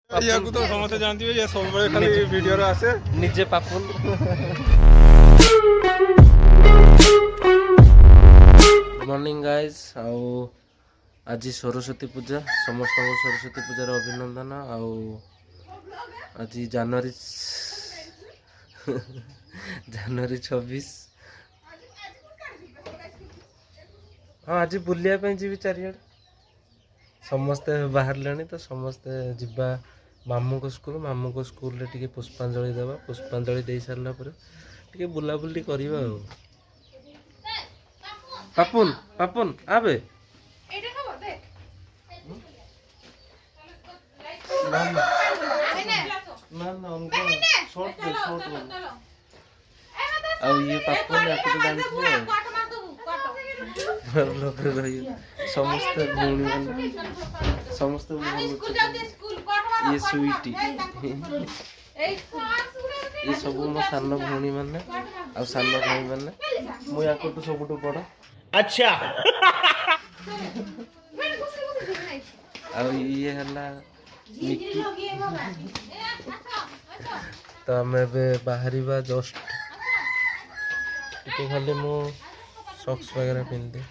याकू तो समझते जानती है ये सब बड़े खाली वीडियो रे आसे निजे पापुन मॉर्निंग गाइस आउ आज सरस्वती पूजा समस्त सरस्वती पूजार अभिनंदन आउ आज जनवरी जनवरी 26 हाँ आज बुलिया जी चारिड़े समस्ते बाहर लेनी तो समस्ते जिबा मामू को स्कूल रे टिके पुष्पांजलि देवा पुष्पांजलि दे सारला पर टिके बुलाबुली करबा हो पापुन पापुन आबे एटा खबर देख ना ना उनको शॉर्ट आ ये पापुन ने आपको जानते हो लोग रही समस्त भूणी मन समस्त ये स्वीटी ये सब मो सान भूणी माने आ सान भाई माने मु याको तो सबटु बड़ अच्छा आ ये हला मिकी तो हमें बाहरी बा जस्ट तो खाली मु सॉक्स वगैरह पहन दे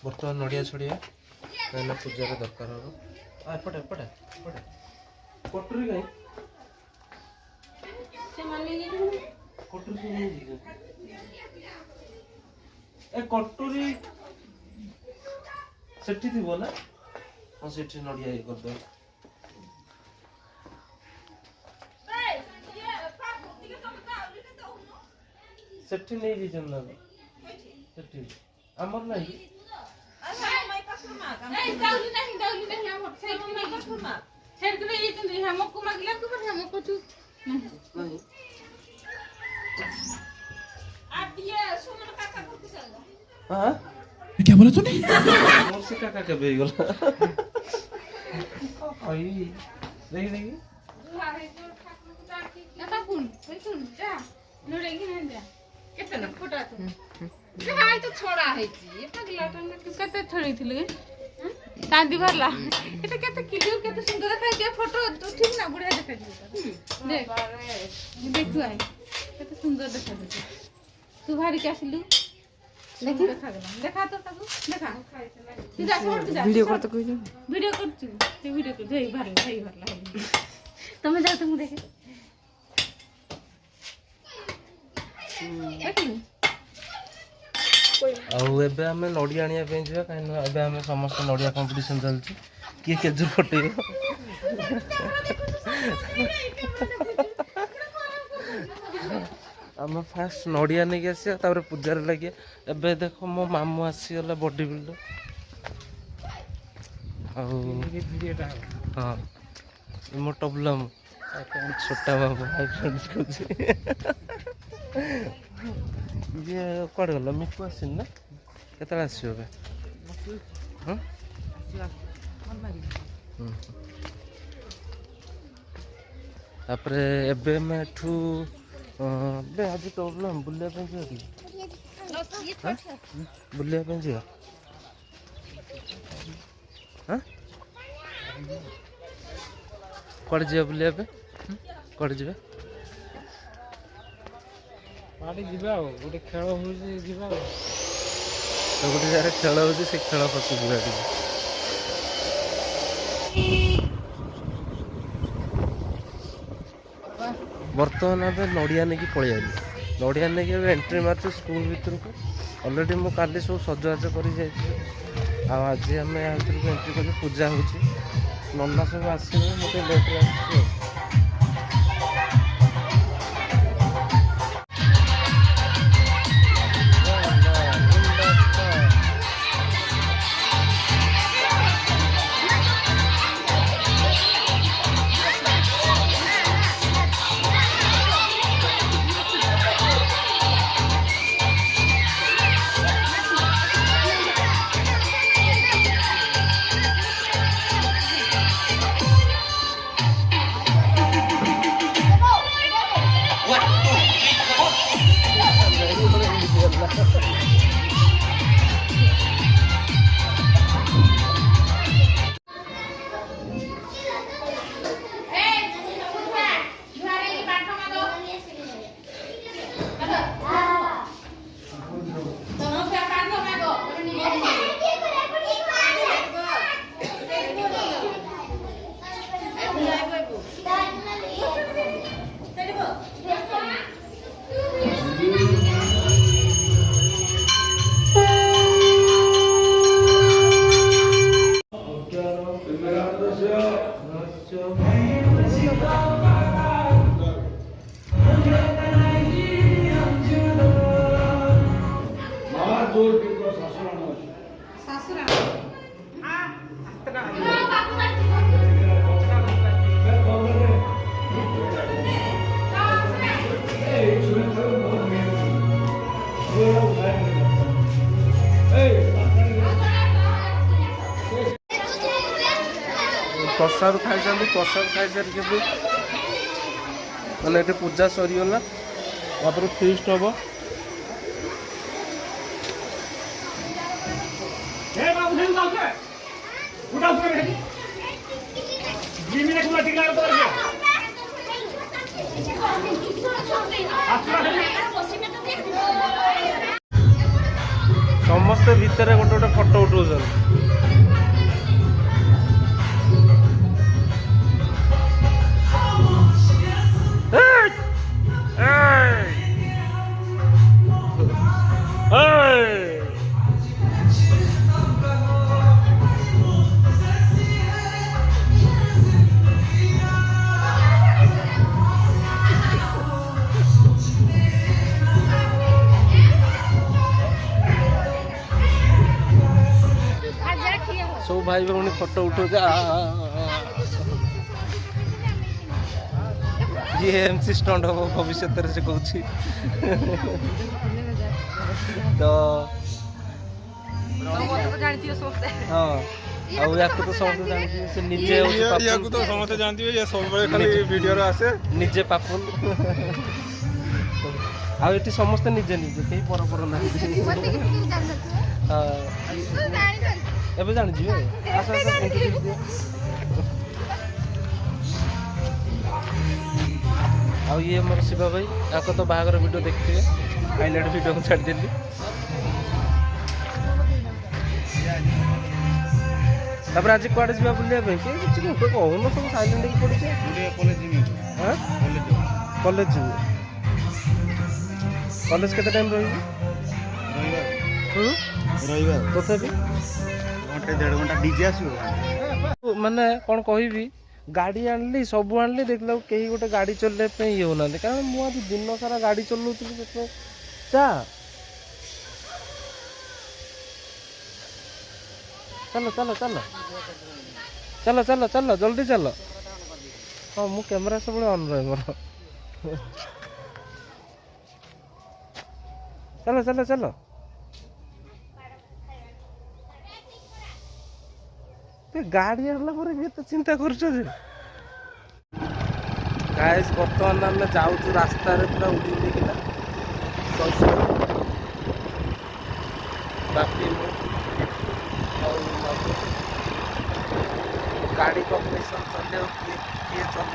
बर्तमान नड़िया छड़िया कहना पूजा रे दरकार हो एपटे एपटे एपटे कटुरी कहीं कटुरी से नहीं ए कटुरी सेठी थी बोला हां सेठी नड़िया ये कर दो सेठी नहीं जी जन्ना सेठी अमर नहीं नहीं हम से मम्मी को सुना छेड़ के ये तो हम को मांगला तो पर हम को तू नहीं आप ये सुमन काका को चल हां क्या बोला तूने? मोर से काका के बेई गला आई नहीं नहीं ना पापुन सुन जा नड़ेगी ना जा केतना फोटा तू हाय तो छोड़ा है जी पगला टाइम तू कते छोड़ी थिले कांदी भरला एटा केते किलो केते सुंदर देखा के फोटो तो ठीक ना बुढ़िया देखा दियो देख देख तू आई केते सुंदर देखा दियो तू भारी के आसिलु देख देखा तो ताबू देखा तू जा छोड़ तू जा वीडियो कर तो कोई वीडियो कर तू ते वीडियो कर दे भरला तमे जाओ तुम देखे देखी आउ एबे हमें नड़िया आनिया पे जिया काहे न एबे हमें समस्त नड़िया कंपटीशन चलची किए केजू फटेइबो हम फास्ट नड़िया नहीं आसिया तापर पूजा रे लागिया एबे देखो मो मामू आसी गला बॉडी बिल्डर हां मो टबलम छोटा बाबू हाय फ्रेंड्स को ये कौन गला मिकु आसिन ना केतला आसियो बे हां तापर एबे मैं ठू बे आज प्रॉब्लम बुलिया पे जिया बुलिया पे जिया हां कड़ जिया बुलिया पे कड़ जिया पाड़ी जीवा गोटे खेल हो जीवा तो गोटे जारे खेल हो से खेल पसु पूरा बर्तमान अब नड़िया नहीं पलि नड़िया नहीं एंट्री मार्च स्कूल भर को अलरेडी मु काली सब सजवाज कर आज आम भर को एंट्री कर पूजा हो नना सब आस मत लेट आस प्रसाद खाई प्रसाद खाई सारी मैंने पूजा सरीगला फिस्ट हम समस्ते भितर गोटे गोटे फोटो उठाऊन सब भाई भौणी फोटो उठो जी एमसी स्टंट हम भविष्य से कहूँ तो हाँ या तो समस्त जानती से निजे या तो समस्त जानती है ये सब खाली वीडियो रे आसे निजे पापुल आ एटी समस्त निजे निजे कहीं पर पर ना एबे जान जी आसा इंट्रोड्यूस दियो आ ये मोर शिवा भाई आपको तो बाहागर वीडियो देखते हाईलाइट वीडियो को छाड़ देली तब आज कुआडे जीवा बुलिया पे के किछ को कहून सब साइलेंट की पड़ी छे कॉलेज में हां कॉलेज कॉलेज केते टाइम रही रविवार तथापि घंटे 1.5 घंटा डीजे आसो माने कोन कहिबी गाड़ी आनली सब आनली देखला कहीं गोटे गाड़ी चलले पे ये होना कारण मु आज दिन सारा गाड़ी चलौती चा चलो चलो चलो चलो चलो चलो जल्दी चलो हाँ मु कैमरा सब ऑन रहे मोर चलो चलो चलो गाड़ी आनला पर भी तो चिंता करछो जे गाइस बर्तमान आम जाऊँ रास्ता पूरा उड़ी देकिना बाकी गाड़ी कम्पिटिशन चल किए चल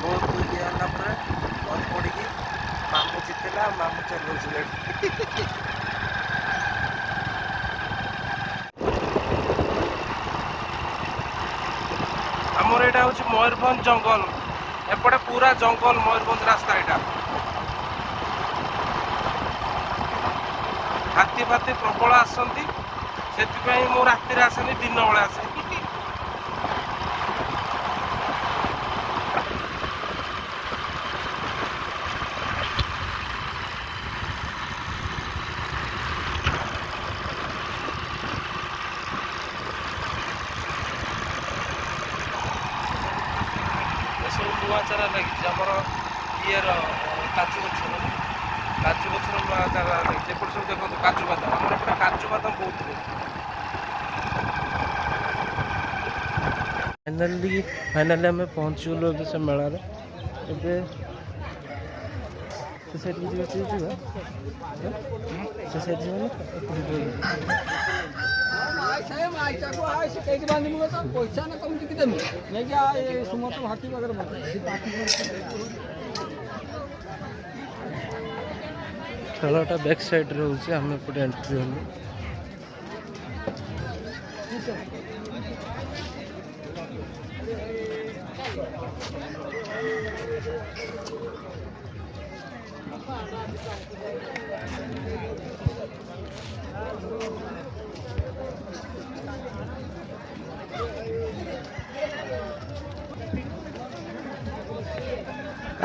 बहुत ये आना बहुत पड़ी मामू जितला मामू चलाऊ आमर यहाँ हूँ मयूरभंज जंगल एपटे पूरा जंगल मयूरभंज रास्ता यहाँ हाथी फाती प्रबल आसती से मु राति आसेनी दिन बेले आसे नुआ चारा लगी आमर ये काजू गचर नुआ चारा लगी सब देखो काजू बादाम आम एपटे काजू बादाम बहुत फाइनाली आम पहुँचगलु से मेलार ए खेलटा बैक साइड रोचे आम एपटे एंट्री हलु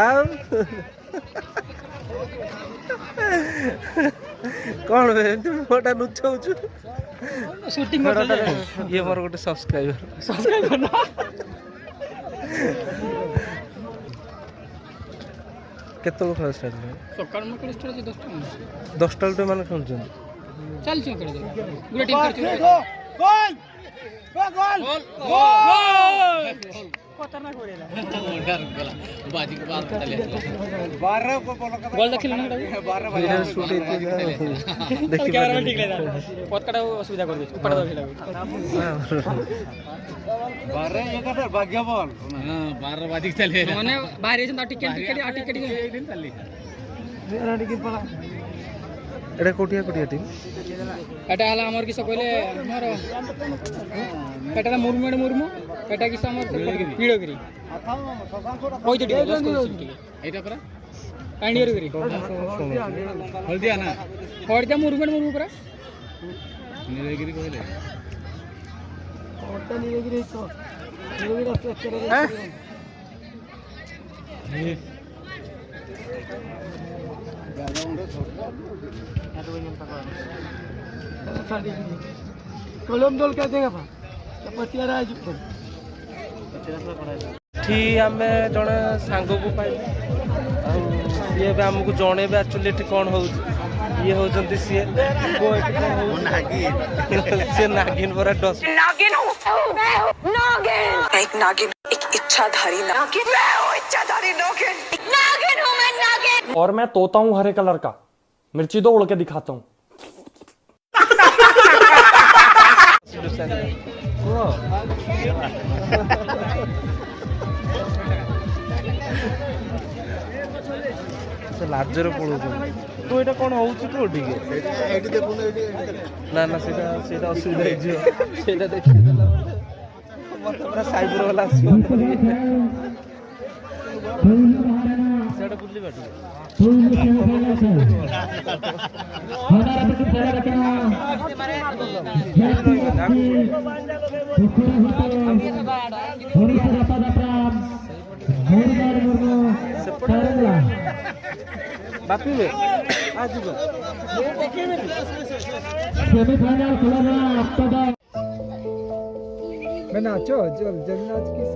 ଆଉ କଣ ବେ ଏମିତି ମୁହଁଟା ନୁଚଉଛୁ? ଇଏ ମୋର ଗୋଟେ ସବସ୍କ୍ରାଇବର। କେତେବେଳୁ ଖେଳ ଷ୍ଟାର୍ଟ ହେଲା? ସକାଳୁ ମୁଁ ଖେଳ ଷ୍ଟାର୍ଟ 10ଟା ବେଳୁ ମାନେ ଖେଳୁଛନ୍ତି। ଚାଲିଛି ଖେଳ ପୁରା ଟିମ୍ କରିଛି। खतरनाक हो रहा है बाजी के बाद चले 12 को गोल देखिल ना 12 वीडियो शूट देखि कैमरा ठीक ले पतकड़ा असुविधा कर दे ऊपर दो खेला 12 ये का भाग्य बॉल हां 12 बाजी चले माने बाहर है टिकट दिन चली मेरा टिकट पड़ा एटा कोटिया टीम एटा हला हमर किस कहले हमर एटा मुर्मू एटा किस हमर पीड़गिरी कोइ टिके एटा परा कांडियरगिरी हल्दिया ना हल्दिया मुर्मू परा नीलगिरी कहले ओटा नीलगिरी तो कलम डोल क्या देगा पतिया ठी आमे जड़े सांग को पाई सी आमको जनइबे एक्चुअली ये कौन हो ये होती सी सी नागिन पूरा डस एक नागिन एक इच्छाधारी नागिन मैं हूं इच्छाधारी नागिन नागिन हूं मैं नागिन और मैं तोता हूँ हरे कलर का मिर्ची दो उड़ के दिखाता हूँ लाजर पड़ो तो ये कौन हो ना ना सीधा असुविधा है देखिए मत पूरा साइबर वाला बुझली बाटू बापी में आज मैं नाचो जल्दी नाच किस